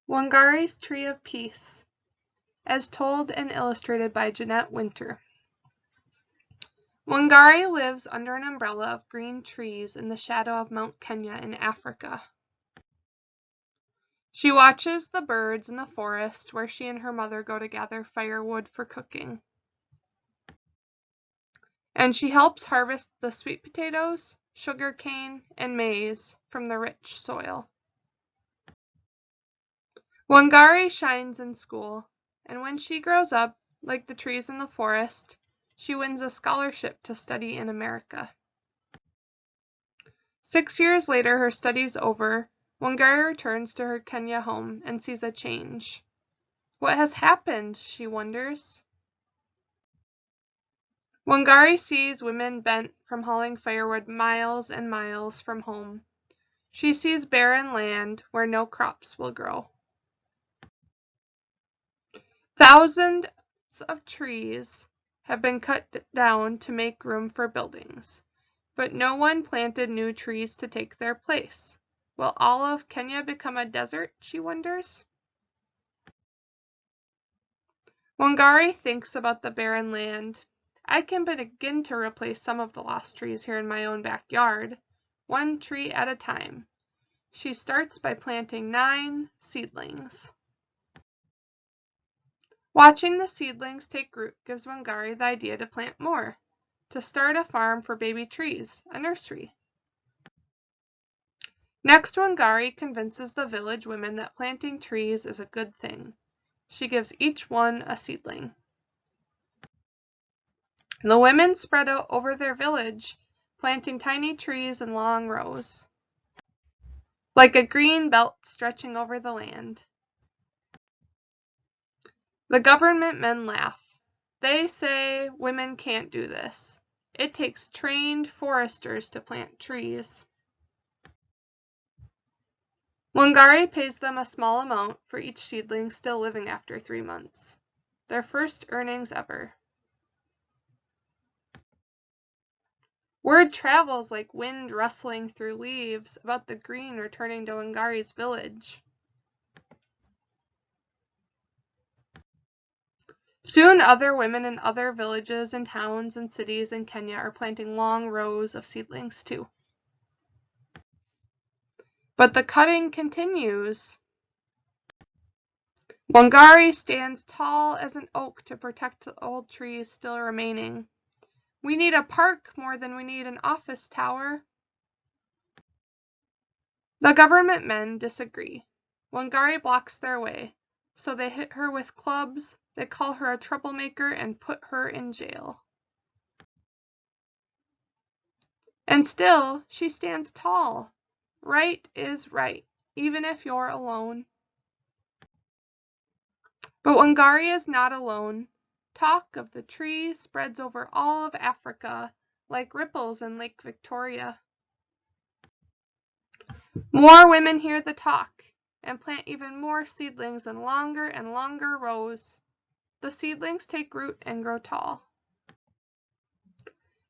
Wangari's Tree of Peace, as told and illustrated by Jeanette Winter. Wangari lives under an umbrella of green trees in the shadow of Mount Kenya in Africa. She watches the birds in the forest where she and her mother go to gather firewood for cooking. And she helps harvest the sweet potatoes, sugarcane, and maize from the rich soil. Wangari shines in school, and when she grows up, like the trees in the forest, she wins a scholarship to study in America. 6 years later, her studies over, Wangari returns to her Kenya home and sees a change. What has happened, she wonders. Wangari sees women bent from hauling firewood miles and miles from home. She sees barren land where no crops will grow. Thousands of trees have been cut down to make room for buildings, but no one planted new trees to take their place. Will all of Kenya become a desert, she wonders? Wangari thinks about the barren land. I can begin to replace some of the lost trees here in my own backyard, one tree at a time. She starts by planting 9 seedlings. Watching the seedlings take root gives Wangari the idea to plant more, to start a farm for baby trees, a nursery. Next, Wangari convinces the village women that planting trees is a good thing. She gives each one a seedling. The women spread out over their village, planting tiny trees in long rows, like a green belt stretching over the land. The government men laugh. They say women can't do this. It takes trained foresters to plant trees. Wangari pays them a small amount for each seedling still living after 3 months. Their first earnings ever. Word travels like wind rustling through leaves about the green returning to Wangari's village. Soon other women in other villages and towns and cities in Kenya are planting long rows of seedlings too. But the cutting continues. Wangari stands tall as an oak to protect the old trees still remaining. We need a park more than we need an office tower. The government men disagree. Wangari blocks their way, so they hit her with clubs, they call her a troublemaker and put her in jail. And still, she stands tall. Right is right, even if you're alone. But Wangari is not alone. Talk of the tree spreads over all of Africa, like ripples in Lake Victoria. More women hear the talk and plant even more seedlings in longer and longer rows. The seedlings take root and grow tall.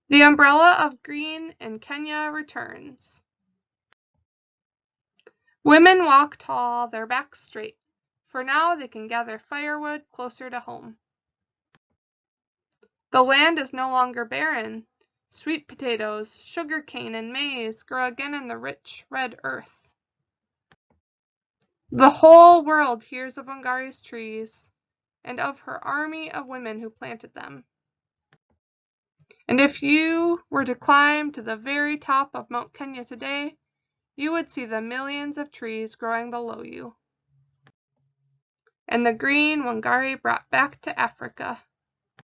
The umbrella of green in Kenya returns. Women walk tall, their backs straight, for now they can gather firewood closer to home. The land is no longer barren. Sweet potatoes, sugarcane, and maize grow again in the rich red earth. The whole world hears of Wangari's trees and of her army of women who planted them. And if you were to climb to the very top of Mount Kenya today, you would see the millions of trees growing below you, and the green Wangari brought back to Africa.